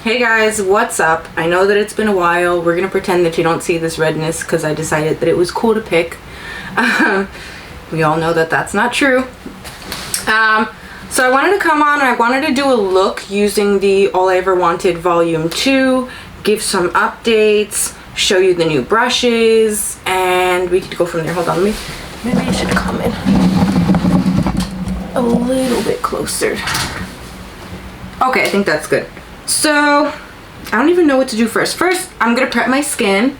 Hey guys, what's up? I know that it's been a while. We're gonna pretend that you don't see this redness because I decided that it was cool to pick. We all know that that's not true. So I wanted to come on and I wanted to do a look using the All I Ever Wanted Volume 2, give some updates, show you the new brushes, and we could go from there. Hold on, maybe I should come in a little bit closer. Okay, I think that's good. So, I don't even know what to do first. First, I'm going to prep my skin.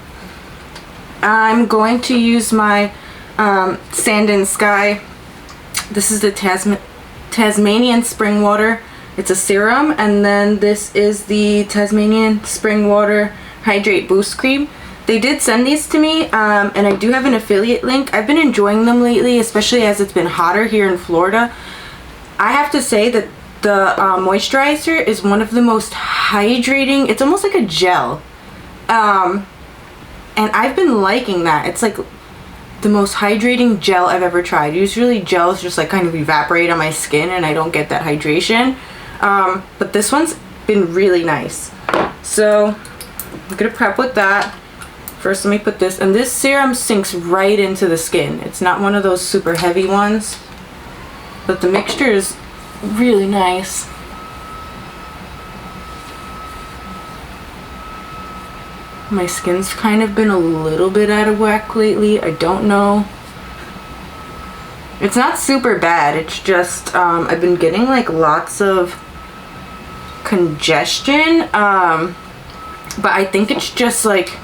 I'm going to use my Sand and Sky. This is the Tasmanian Spring Water. It's a serum. And then this is the Tasmanian Spring Water Hydrate Boost Cream. They did send these to me, and I do have an affiliate link. I've been enjoying them lately, especially as it's been hotter here in Florida. I have to say that the moisturizer is one of the most hydrating. It's almost like a gel, and I've been liking that. It's like the most hydrating gel I've ever tried. Usually gels just like kind of evaporate on my skin and I don't get that hydration, but this one's been really nice. So I'm gonna prep with that. First, let me put this, and this serum sinks right into the skin. It's not one of those super heavy ones, but the mixture is really nice. My skin's kind of been a little bit out of whack lately. I don't know. It's not super bad. It's just I've been getting like lots of congestion, but I think it's just like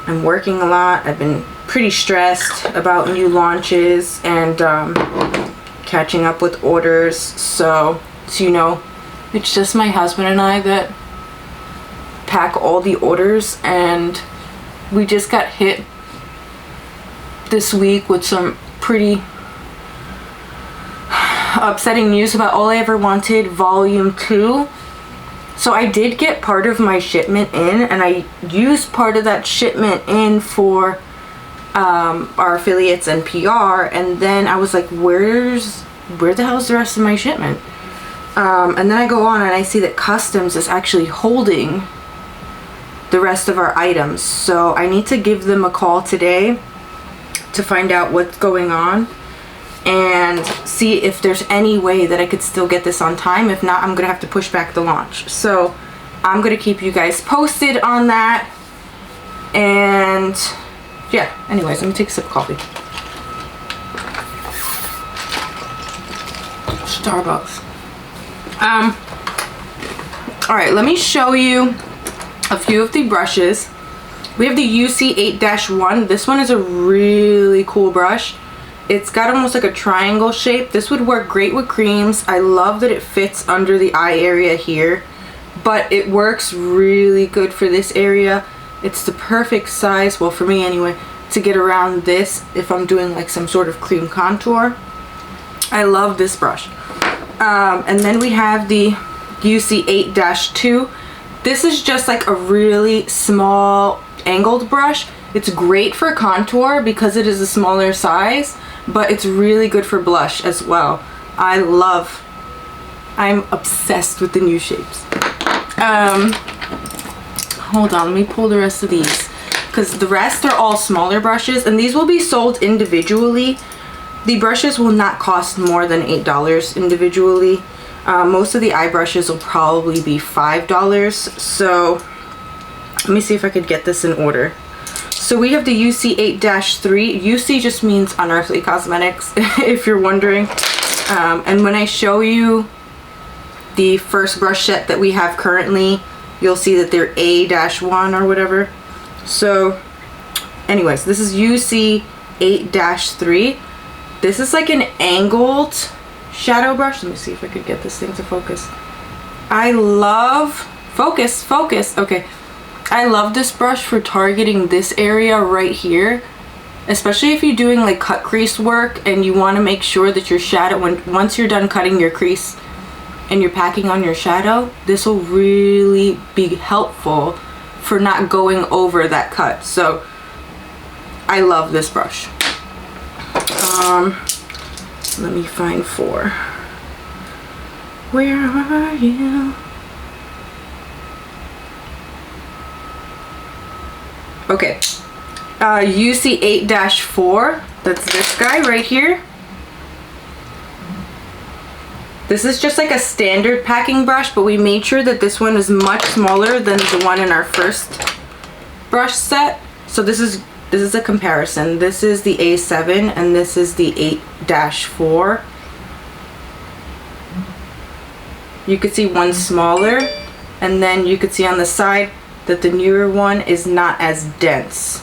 I'm working a lot. I've been pretty stressed about new launches and catching up with orders, so you know, it's just my husband and I that pack all the orders, and we just got hit this week with some pretty upsetting news about All I Ever Wanted Volume 2. So I did get part of my shipment in, and I used part of that shipment in for our affiliates and PR, and then I was like, where the hell's the rest of my shipment? And then I go on and I see that customs is actually holding the rest of our items, so I need to give them a call today to find out what's going on and see if there's any way that I could still get this on time. If not, I'm gonna have to push back the launch. So I'm gonna keep you guys posted on that. And yeah, anyways, let me take a sip of coffee. Starbucks. All right, let me show you a few of the brushes. We have the UC 8-1. This one is a really cool brush. It's got almost like a triangle shape. This would work great with creams. I love that it fits under the eye area here, but it works really good for this area. It's the perfect size, well for me anyway, to get around this if I'm doing like some sort of cream contour. I love this brush. And then we have the UC 8-2. This is just like a really small angled brush. It's great for contour because it is a smaller size, but it's really good for blush as well. I'm obsessed with the new shapes. Hold on, let me pull the rest of these, because the rest are all smaller brushes, and these will be sold individually. The brushes will not cost more than $8 individually. Most of the eye brushes will probably be $5. So let me see if I could get this in order. So we have the UC 8-3. UC just means Unearthly Cosmetics, if you're wondering. And when I show you the first brush set that we have currently, you'll see that they're A-1 or whatever. So anyways, this is UC 8-3. This is like an angled shadow brush. Let me see if I could get this thing to focus. I love, focus, okay. I love this brush for targeting this area right here, especially if you're doing like cut crease work and you want to make sure that your shadow, once you're done cutting your crease and you're packing on your shadow, this will really be helpful for not going over that cut. So I love this brush. Let me find 4. Where are you? Okay, UC 8-4, that's this guy right here. This is just like a standard packing brush, but we made sure that this one is much smaller than the one in our first brush set. So this is a comparison. This is the A7 and this is the 8-4. You could see one smaller, and then you could see on the side that the newer one is not as dense.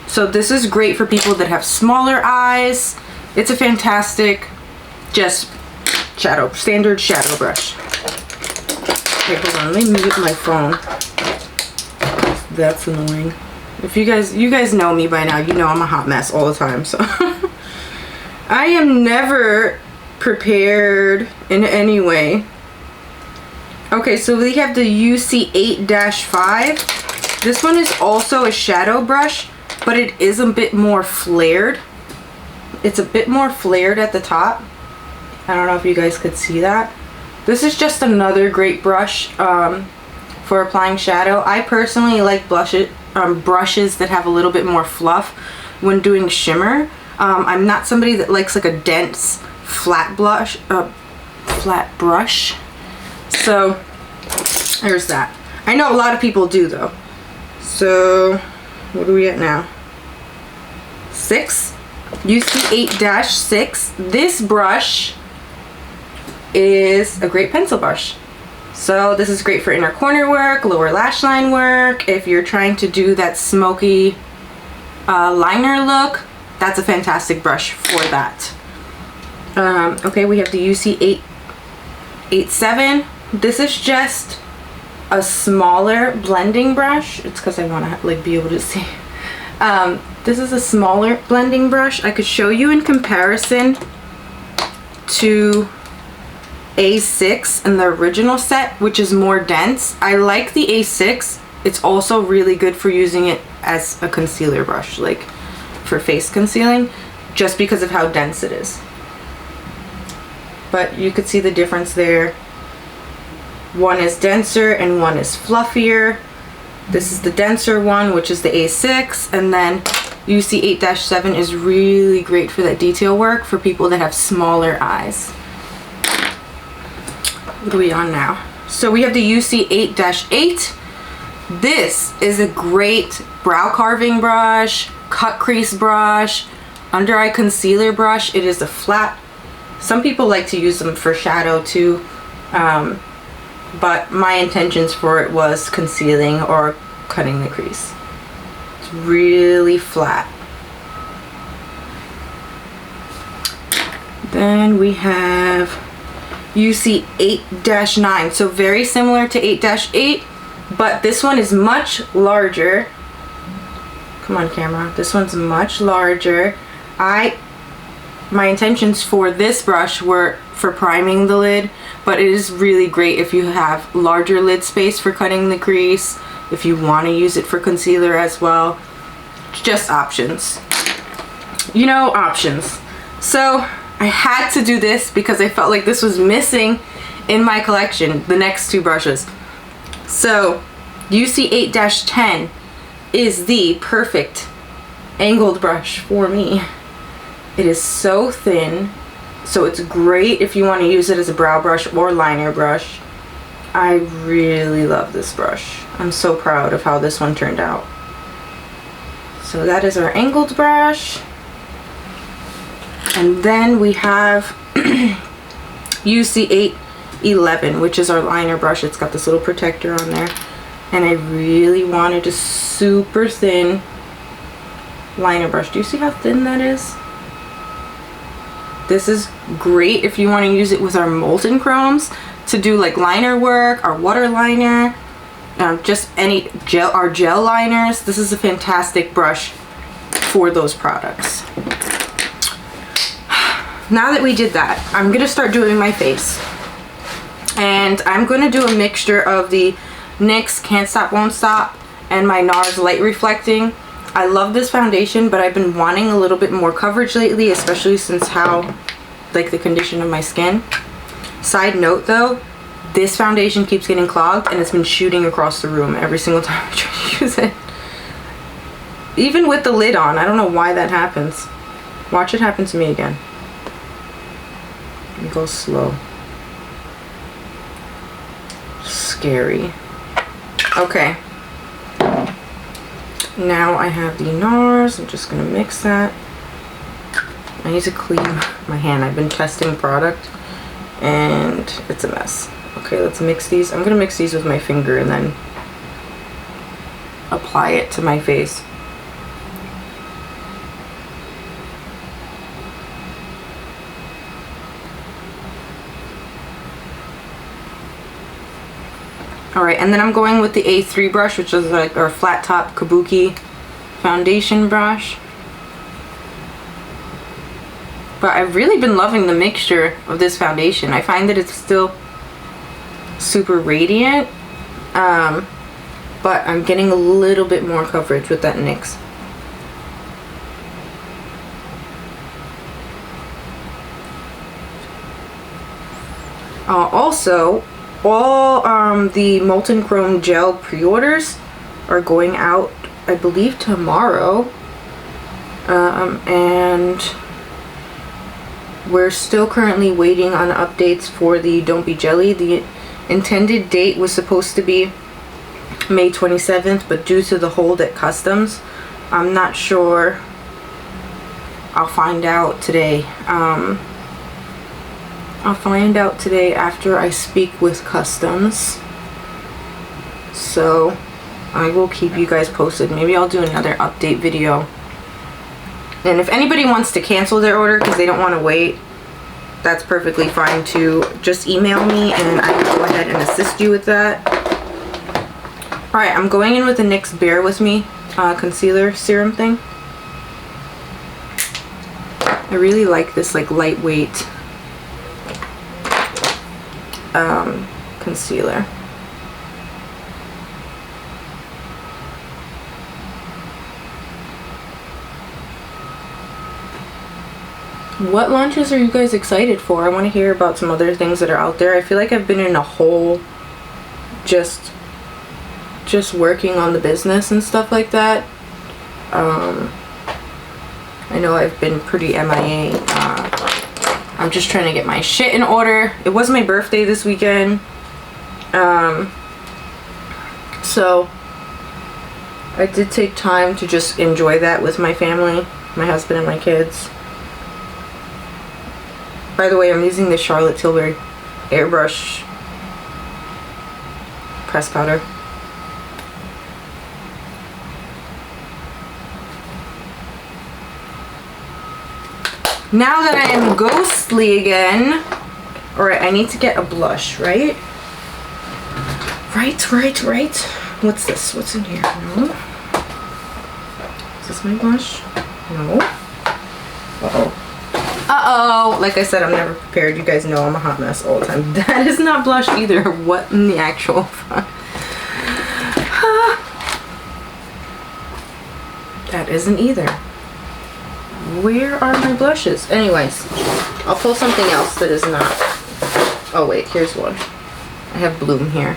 So this is great for people that have smaller eyes. It's a fantastic just standard shadow brush. Okay, hold on, let me mute my phone. That's annoying. If you guys know me by now, you know I'm a hot mess all the time, so I am never prepared in any way. Okay, so we have the UC 8-5. This one is also a shadow brush, but it is a bit more flared. It's a bit more flared at the top. I don't know if you guys could see that. This is just another great brush for applying shadow. I personally like brushes that have a little bit more fluff when doing shimmer. I'm not somebody that likes like a dense flat brush. So there's that. I know a lot of people do though. So what are we at now? 6. UC 8-6. This brush is a great pencil brush. So this is great for inner corner work, lower lash line work. If you're trying to do that smoky liner look, that's a fantastic brush for that. Okay, we have the UC 8-7. This is just a smaller blending brush. It's because I want to like be able to see. This is a smaller blending brush. I could show you in comparison to A6 in the original set, which is more dense. I like the A6. It's also really good for using it as a concealer brush, like for face concealing, just because of how dense it is. But you could see the difference there. One is denser and one is fluffier. This is the denser one, which is the A6, and then UC 8-7 is really great for that detail work for people that have smaller eyes. What are we on now? So we have the UC 8-8. This is a great brow carving brush, cut crease brush, under eye concealer brush. It is a flat. Some people like to use them for shadow too, but my intentions for it was concealing or cutting the crease. It's really flat. Then we have UC 8-9. So very similar to 8-8, but this one is much larger. Come on, camera. This one's much larger. My intentions for this brush were for priming the lid, but it is really great if you have larger lid space for cutting the crease, if you want to use it for concealer as well. Just options. You know, options. So I had to do this because I felt like this was missing in my collection, the next two brushes. So UC 8-10 is the perfect angled brush for me. It is so thin, so it's great if you want to use it as a brow brush or liner brush. I really love this brush. I'm so proud of how this one turned out. So that is our angled brush. And then we have UC 8-11, which is our liner brush. It's got this little protector on there. And I really wanted a super thin liner brush. Do you see how thin that is? This is great if you want to use it with our molten chromes to do like liner work, our water liner, just any our gel liners. This is a fantastic brush for those products. Now that we did that, I'm gonna start doing my face, and I'm gonna do a mixture of the NYX Can't Stop Won't Stop and my NARS Light Reflecting. I love this foundation, but I've been wanting a little bit more coverage lately, especially since how like the condition of my skin. Side note though, this foundation keeps getting clogged and it's been shooting across the room every single time I try to use it. Even with the lid on, I don't know why that happens. Watch it happen to me again. It goes slow. Scary. Okay. Now I have the NARS. I'm just gonna mix that. I need to clean my hand. I've been testing product and it's a mess. Okay, let's mix these. I'm gonna mix these with my finger and then apply it to my face. Alright, and then I'm going with the A3 brush, which is like our flat top kabuki foundation brush. But I've really been loving the mixture of this foundation. I find that it's still super radiant, but I'm getting a little bit more coverage with that NYX. Also, all the Molten Chrome Gel pre-orders are going out, I believe, tomorrow. And we're still currently waiting on updates for the Don't Be Jelly. The intended date was supposed to be May 27th, but due to the hold at customs, I'm not sure. I'll find out today. I'll find out today after I speak with customs. So I will keep you guys posted. Maybe I'll do another update video. And if anybody wants to cancel their order because they don't want to wait, that's perfectly fine too. Just email me and I will go ahead and assist you with that. Alright, I'm going in with the NYX Bear With Me concealer serum thing. I really like this like lightweight concealer. What launches are you guys excited for? I want to hear about some other things that are out there. I feel like I've been in a hole just working on the business and stuff like that. I know I've been pretty MIA. I'm just trying to get my shit in order. It was my birthday this weekend. So I did take time to just enjoy that with my family, my husband and my kids. By the way, I'm using the Charlotte Tilbury airbrush press powder. Now that I am ghostly again, alright, I need to get a blush, right? Right. What's this? What's in here? No. Is this my blush? No. Uh-oh. Like I said, I'm never prepared. You guys know I'm a hot mess all the time. That is not blush either. What in the actual fuck? That isn't either. Where are my blushes? Anyways, I'll pull something else that is not. Oh wait, here's one. I have Bloom here.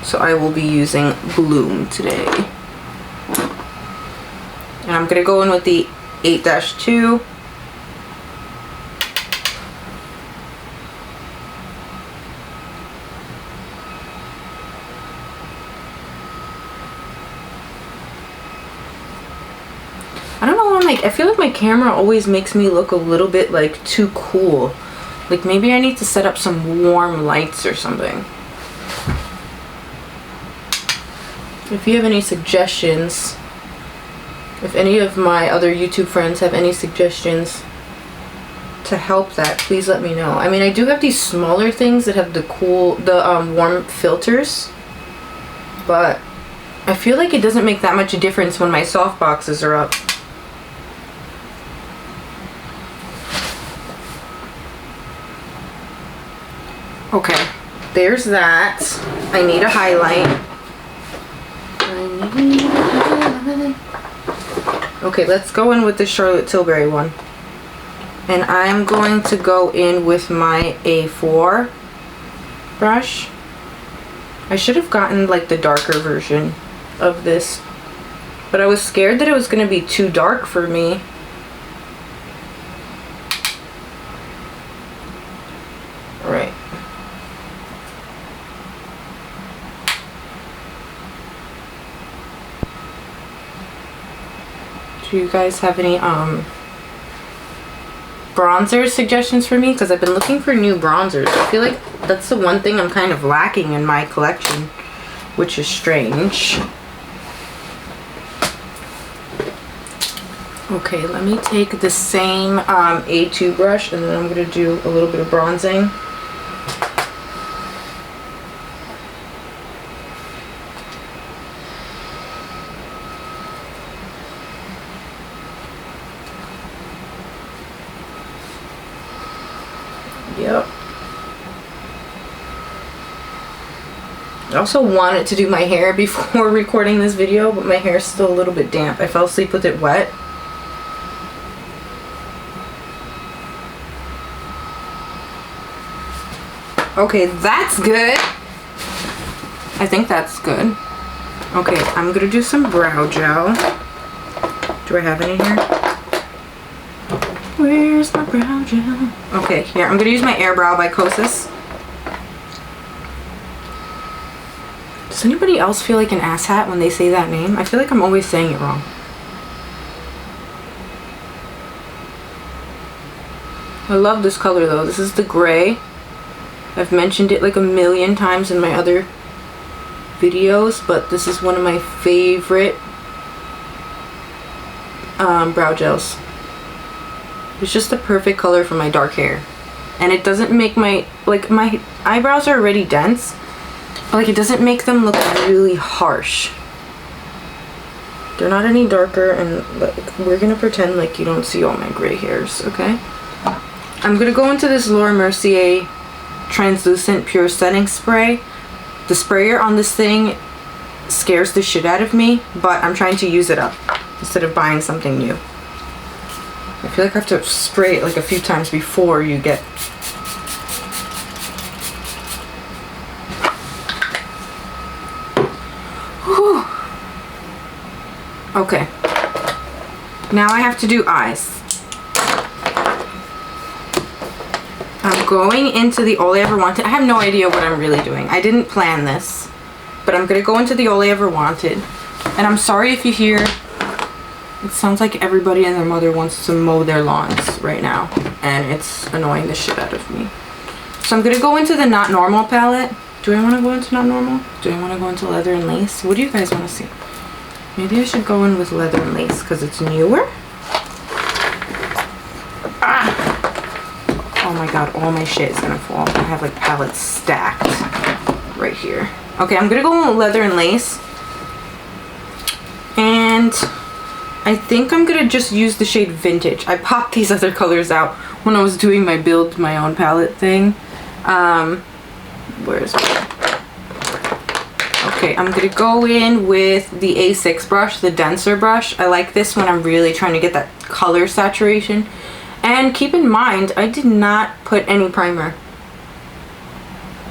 So I will be using Bloom today. And I'm going to go in with the 8-2. I feel like my camera always makes me look a little bit like too cool. Like maybe I need to set up some warm lights or something. If you have any suggestions, if any of my other YouTube friends have any suggestions to help that, please let me know. I mean, I do have these smaller things that have the warm filters, but I feel like it doesn't make that much difference when my soft boxes are up. Okay, there's that. I need a highlight. Okay, let's go in with the Charlotte Tilbury one. And I'm going to go in with my A4. brush. I should have gotten like the darker version of this, but I was scared that it was going to be too dark for me. Alright. Do you guys have any bronzer suggestions for me? Because I've been looking for new bronzers. I feel like that's the one thing I'm kind of lacking in my collection, which is strange. Okay, let me take the same A2 brush, and then I'm going to do a little bit of bronzing. Yep. I also wanted to do my hair before recording this video, but my hair is still a little bit damp. I fell asleep with it wet. Okay, that's good. I think that's good. Okay, I'm gonna do some brow gel. Do I have any here? Where's my brow gel? Okay, here, I'm gonna use my Airbrow by Kosas. Does anybody else feel like an asshat when they say that name? I feel like I'm always saying it wrong. I love this color though. This is the gray. I've mentioned it like a million times in my other videos, but this is one of my favorite brow gels. It's just the perfect color for my dark hair. And it doesn't make my eyebrows are already dense, but like it doesn't make them look really harsh. They're not any darker, and like, we're gonna pretend like you don't see all my gray hairs, okay? I'm gonna go into this Laura Mercier translucent pure setting spray. The sprayer on this thing scares the shit out of me, but I'm trying to use it up instead of buying something new. I feel like I have to spray it like a few times before you get... Whew. Okay. Now I have to do eyes. I'm going into the All I Ever Wanted. I have no idea what I'm really doing. I didn't plan this, but I'm going to go into the All I Ever Wanted. And I'm sorry if you hear, it sounds like everybody and their mother wants to mow their lawns right now, and it's annoying the shit out of me. So I'm going to go into the Not Normal palette. Do I want to go into Not Normal? Do I want to go into Leather and Lace? What do you guys want to see? Maybe I should go in with Leather and Lace because it's newer. Ah! Oh my god, all my shit is gonna fall. I have like palettes stacked right here. Okay, I'm gonna go with Leather and Lace. And I think I'm gonna just use the shade Vintage. I popped these other colors out when I was doing my build my own palette thing. Where's it? Okay, I'm gonna go in with the A6 brush, the denser brush. I like this when I'm really trying to get that color saturation. And keep in mind, I did not put any primer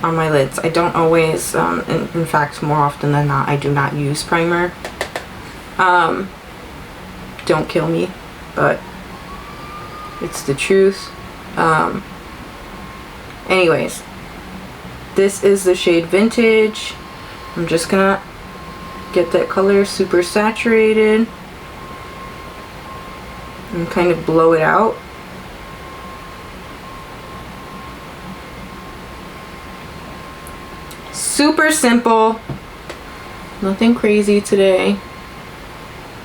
on my lids. I don't always, in fact, more often than not, I do not use primer. Don't kill me, but it's the truth. Anyways, this is the shade Vintage. I'm just gonna get that color super saturated and kind of blow it out. Super simple, nothing crazy today.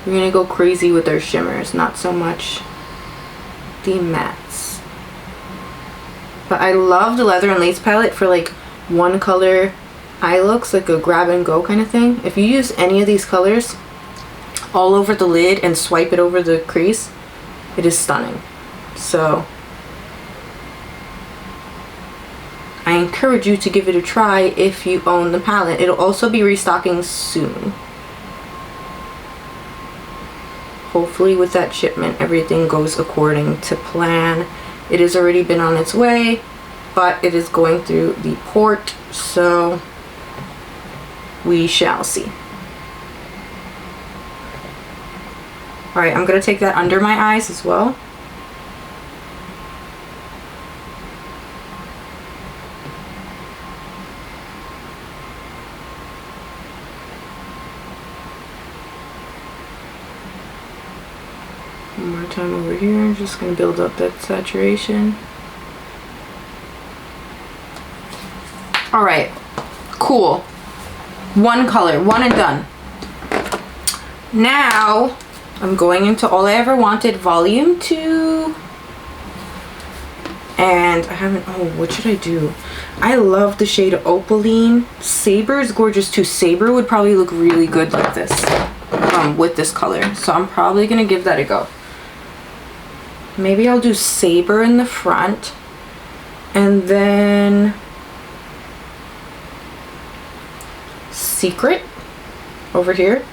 We're gonna go crazy with our shimmers, not so much the mattes. But I love the Leather and Lace palette for like one color eye looks, like a grab and go kind of thing. If you use any of these colors all over the lid and swipe it over the crease, it is stunning. So I encourage you to give it a try if you own the palette. It'll also be restocking soon. Hopefully with that shipment everything goes according to plan. It has already been on its way. but it is going through the port, so we shall see. Alright, I'm going to take that under my eyes as well. One more time over here. I'm just going to build up that saturation. Alright, cool. One color, one and done. Now, I'm going into All I Ever Wanted Volume 2. And I haven't, oh, what should I do? I love the shade Opaline. Sabre is gorgeous too. Sabre would probably look really good like this, with this color. So I'm probably going to give that a go. Maybe I'll do Sabre in the front. And then Secret over here.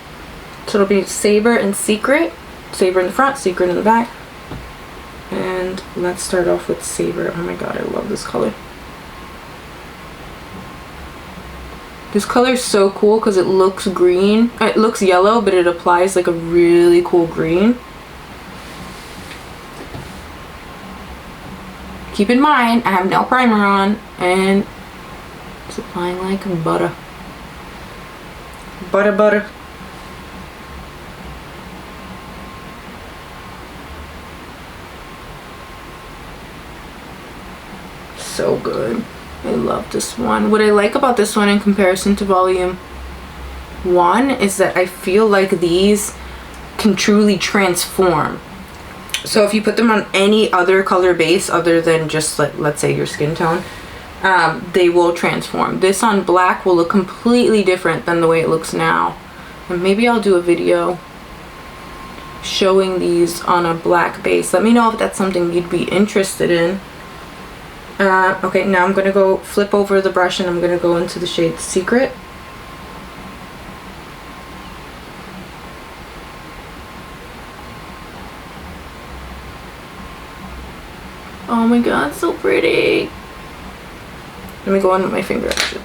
So it'll be Sabre and Secret. Sabre in the front, Secret in the back. And let's start off with Sabre. Oh my god, I love this color. This color is so cool because it looks green. It looks yellow, but it applies like a really cool green. Keep in mind, I have no primer on, and it's applying like butter. Butter, butter. So good. I love this one. What I like about this one in comparison to volume 1 is that I feel like these can truly transform. So if you put them on any other color base other than just, like, let's say your skin tone, they will transform. This on black will look completely different than the way it looks now. And maybe I'll do a video showing these on a black base. Let me know if that's something you'd be interested in. Okay, now I'm going to go flip over the brush and I'm going to go into the shade Secret. Oh my god, so pretty. Let me go on with my finger actually.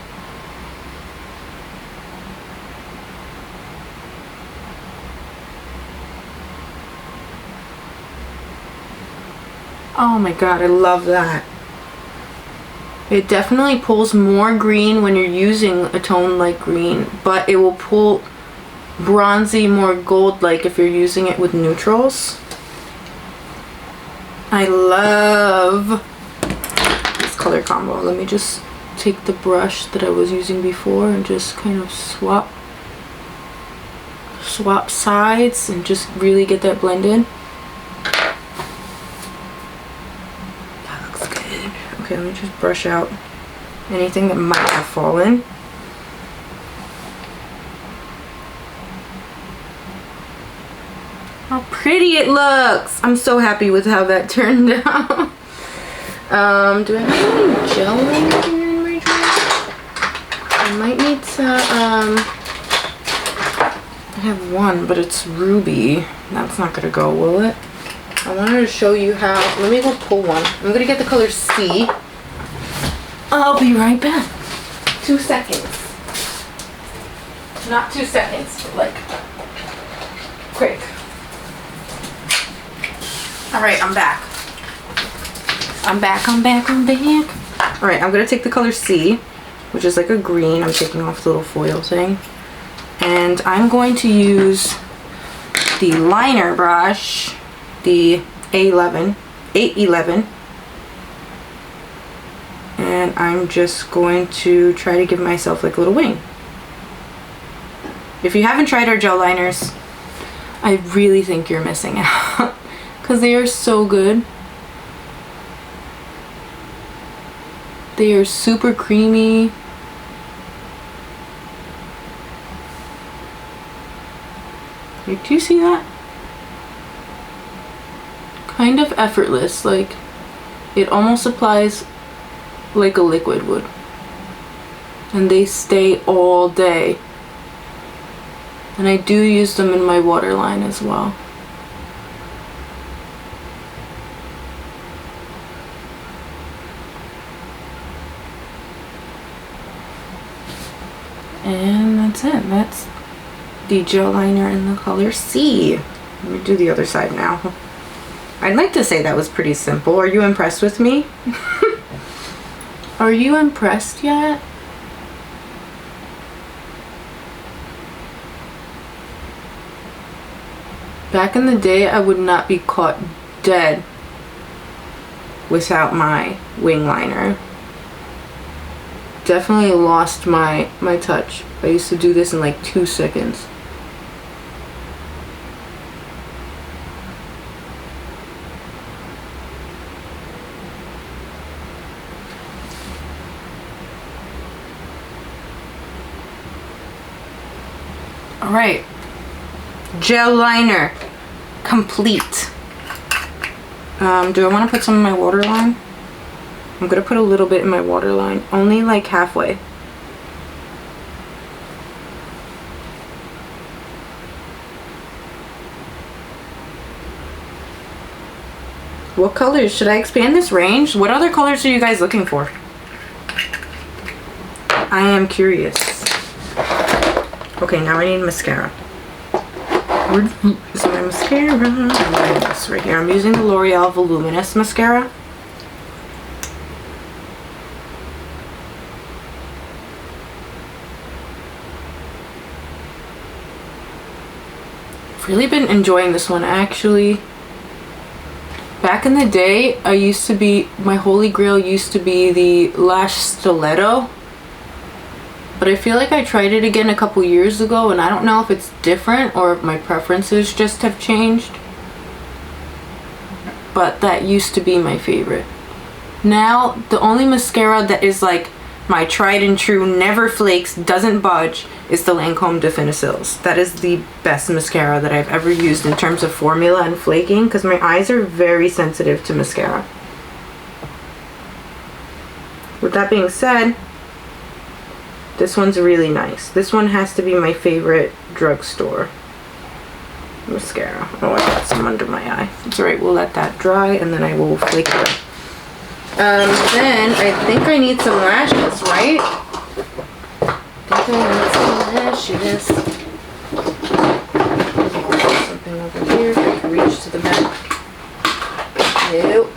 Oh my god, I love that. It definitely pulls more green when you're using a tone like green, but it will pull bronzy, more gold-like if you're using it with neutrals. I love this color combo. Let me just take the brush that I was using before and just kind of swap sides and just really get that blended. That looks good. Okay, let me just brush out anything that might have fallen. How pretty it looks! I'm so happy with how that turned out. Do I have any gel liner here in my drawer? I might need to, I have one, but it's ruby. That's not gonna go, will it? I wanted to show you how. Let me go pull one. I'm gonna get the color C. I'll be right back. 2 seconds. Not 2 seconds, but like quick. Alright, I'm back. I'm back. Alright, I'm gonna take the color C, which is like a green. I'm taking off the little foil thing. And I'm going to use the liner brush, the A11, 811. And I'm just going to try to give myself like a little wing. If you haven't tried our gel liners, I really think you're missing out. Because they are so good. They are super creamy. Do you see that? Kind of effortless, like it almost applies like a liquid would. And they stay all day. And I do use them in my waterline as well. And that's it. That's the gel liner in the color C. Let me do the other side now. I'd like to say that was pretty simple. Are you impressed with me? Are you impressed yet? Back in the day, I would not be caught dead without my wing liner. Definitely lost my touch. I used to do this in like 2 seconds. All right, gel liner complete. Do I want to put some in my waterline? I'm gonna put a little bit in my waterline, only like halfway. What colors? Should I expand this range? What other colors are you guys looking for? I am curious. Okay, now I need mascara. Where is my mascara? This right here. I'm using the L'Oreal Voluminous Mascara. I've really been enjoying this one, actually. Back in the day, my holy grail used to be the Lash Stiletto. But I feel like I tried it again a couple years ago, and I don't know if it's different or if my preferences just have changed. But that used to be my favorite. Now, the only mascara that is like my tried and true, never flakes, doesn't budge, is the Lancome Definicils. That is the best mascara that I've ever used in terms of formula and flaking, because my eyes are very sensitive to mascara. With that being said, this one's really nice. This one has to be my favorite drugstore mascara. Oh, I got some under my eye. It's alright, we'll let that dry and then I will flake it up. Then I think I need some lashes, right? I think I need some lashes. Something over here. I can reach to the back. Nope.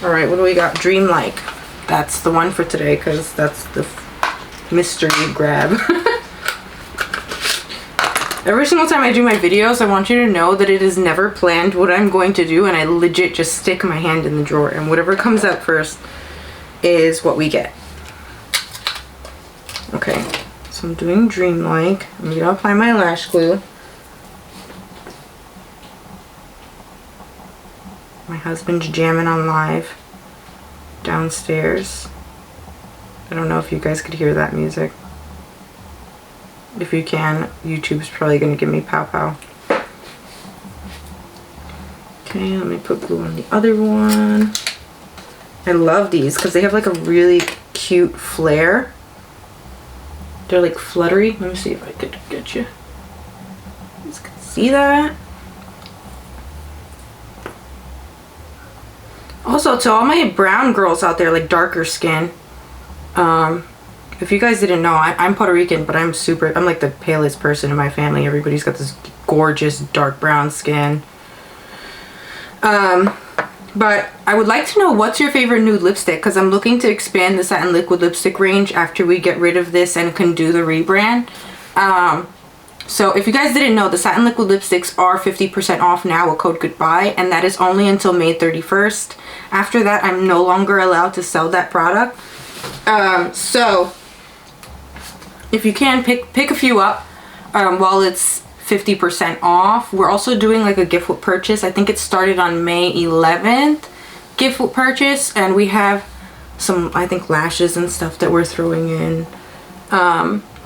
Alright, what do we got? Dreamlike. That's the one for today because that's the mystery grab. Every single time I do my videos, I want you to know that it is never planned what I'm going to do, and I legit just stick my hand in the drawer, and whatever comes out first is what we get. Okay, so I'm doing Dreamlike. I'm going to apply my lash glue. My husband's jamming on live downstairs. I don't know if you guys could hear that music. If you can, YouTube's probably going to give me pow-pow. Okay, let me put glue on the other one. I love these because they have like a really cute flare. They're like fluttery. Let me see if I could get you. You guys can see that. Also, to all my brown girls out there, like darker skin, if you guys didn't know, I'm Puerto Rican, but I'm like the palest person in my family. Everybody's got this gorgeous dark brown skin. But I would like to know, what's your favorite nude lipstick? Because I'm looking to expand the Satin Liquid Lipstick range after we get rid of this and can do the rebrand. So if you guys didn't know, the Satin Liquid Lipsticks are 50% off now with code GOODBYE, and that is only until May 31st. After that, I'm no longer allowed to sell that product. So if you can, pick a few up while it's 50% off. We're also doing like a gift with purchase. I think it started on May 11th, gift with purchase, and we have some, I think, lashes and stuff that we're throwing in.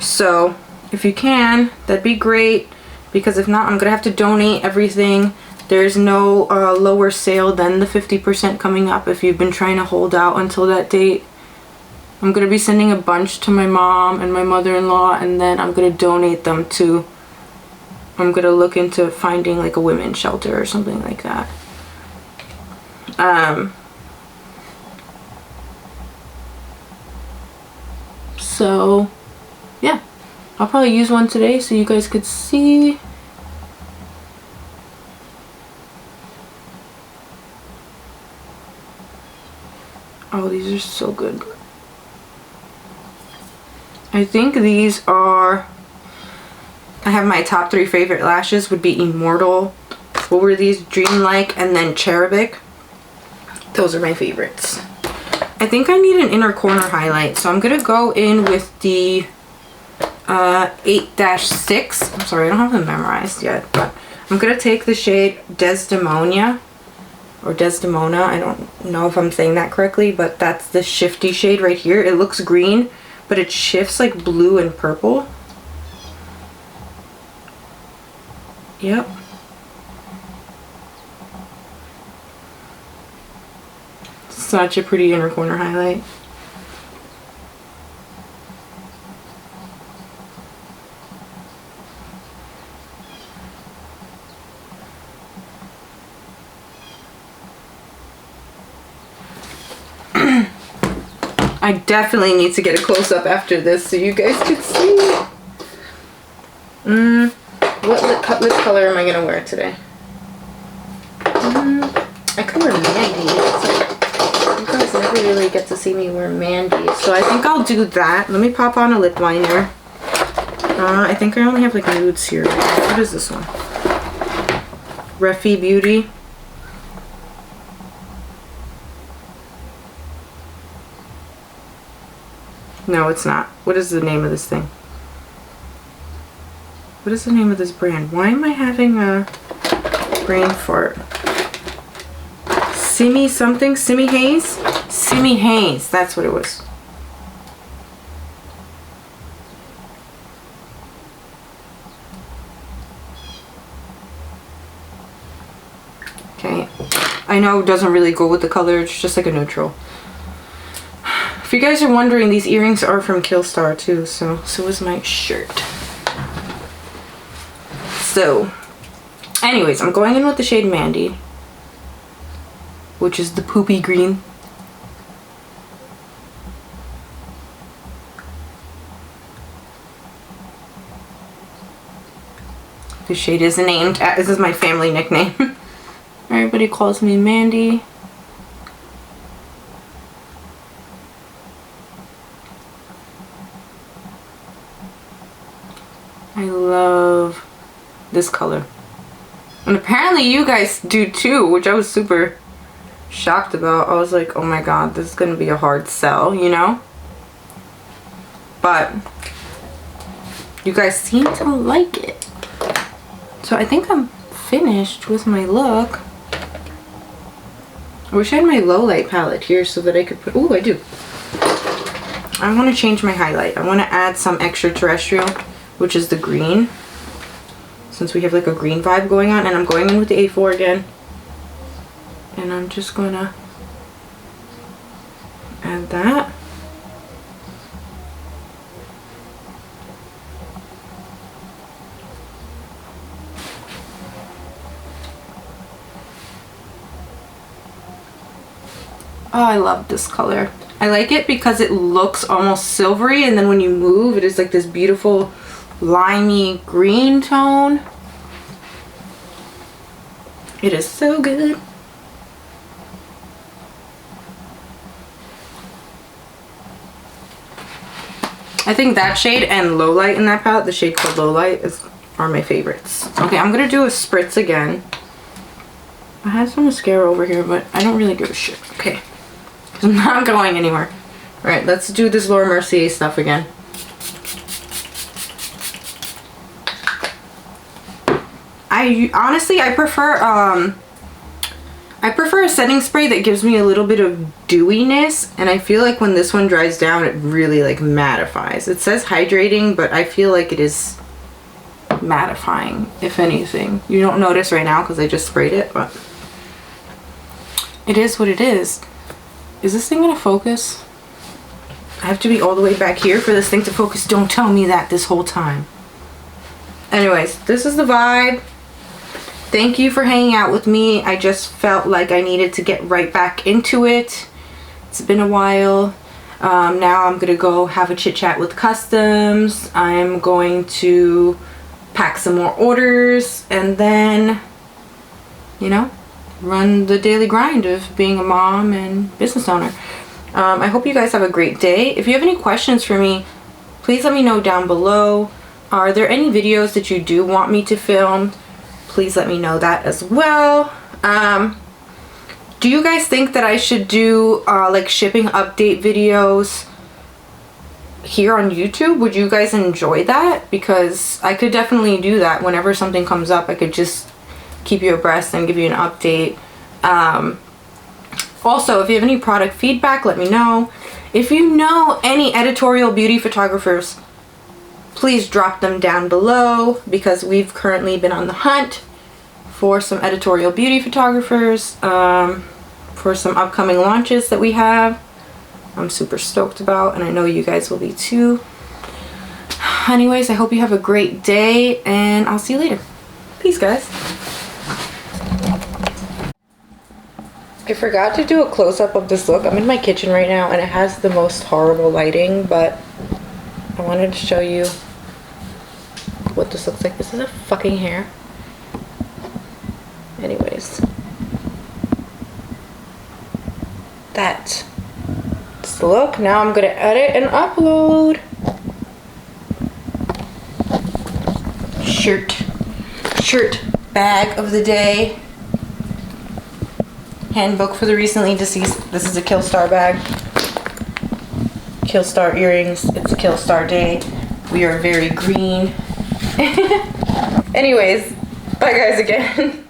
So if you can, that'd be great, because if not, I'm gonna have to donate everything. There's no lower sale than the 50% coming up if you've been trying to hold out until that date. I'm gonna be sending a bunch to my mom and my mother-in-law, and then I'm gonna donate them to, I'm gonna look into finding like a women's shelter or something like that. So yeah, I'll probably use one today so you guys could see. Oh, these are so good. I think these are, I have my top 3 favorite lashes would be Immortal. What were these? Dreamlike and then Cherubic. Those are my favorites. I think I need an inner corner highlight, so I'm gonna go in with the 8-6. I'm sorry, I don't have them memorized yet, but I'm gonna take the shade Desdemona, or Desdemona. I don't know if I'm saying that correctly, but that's the shifty shade right here. It looks green, but it shifts like blue and purple. Yep. Such a pretty inner corner highlight. I definitely need to get a close-up after this so you guys can see. What lip color am I going to wear today? I could wear Mandy. You guys never really get to see me wear Mandy. So I think I'll do that. Let me pop on a lip liner. I think I only have like nudes here. What is this one? Refi Beauty. No, it's not. What is the name of this thing? What is the name of this brand? Why am I having a brain fart? Simi something? Simi Haze? Simi Haze. That's what it was. Okay. I know it doesn't really go with the color. It's just like a neutral. If you guys are wondering, these earrings are from Killstar too, so is my shirt. So, anyways, I'm going in with the shade Mandy, which is the poopy green. This shade is named, this is my family nickname. Everybody calls me Mandy. I love this color. And apparently you guys do too, which I was super shocked about. I was like, oh my god, this is gonna be a hard sell, you know? But you guys seem to like it. So I think I'm finished with my look. I wish I had my low light palette here so that I could put, ooh, I do. I want to change my highlight. I want to add some extraterrestrial, which is the green, since we have like a green vibe going on. And I'm going in with the A4 again, and I'm just gonna add that. Oh, I love this color. I like it because it looks almost silvery, and then when you move, it is like this beautiful limey green tone. It is so good. I think that shade and Low Light in that palette, the shade called Low Light, are my favorites. Okay, I'm gonna do a spritz again. I had some mascara over here, but I don't really give a shit. Okay, I'm not going anywhere. All right, let's do this Laura Mercier stuff again. Honestly, I prefer a setting spray that gives me a little bit of dewiness, and I feel like when this one dries down, it really like mattifies. It says hydrating, but I feel like it is mattifying, if anything. You don't notice right now because I just sprayed it, but it is what it is. Is this thing gonna focus? I have to be all the way back here for this thing to focus. Don't tell me that this whole time. Anyways, this is the vibe. Thank you for hanging out with me. I just felt like I needed to get right back into it. It's been a while. Now I'm gonna go have a chit chat with customs. I'm going to pack some more orders and then, you know, run the daily grind of being a mom and business owner. I hope you guys have a great day. If you have any questions for me, please let me know down below. Are there any videos that you do want me to film? Please let me know that as well. Do you guys think that I should do like shipping update videos here on YouTube? Would you guys enjoy that? Because I could definitely do that. Whenever something comes up, I could just keep you abreast and give you an update. Also, if you have any product feedback, let me know. If you know any editorial beauty photographers, please drop them down below, because we've currently been on the hunt for some editorial beauty photographers for some upcoming launches that we have. I'm super stoked about, and I know you guys will be too. Anyways, I hope you have a great day, and I'll see you later. Peace, guys. I forgot to do a close-up of this look. I'm in my kitchen right now, and it has the most horrible lighting, but I wanted to show you what this looks like. This is a fucking hair. Anyways, that's the look. Now I'm gonna edit and upload. Shirt bag of the day. Handbook for the recently deceased. This is a Killstar bag. Killstar earrings. It's a Killstar day. We are very green. Anyways, bye guys again.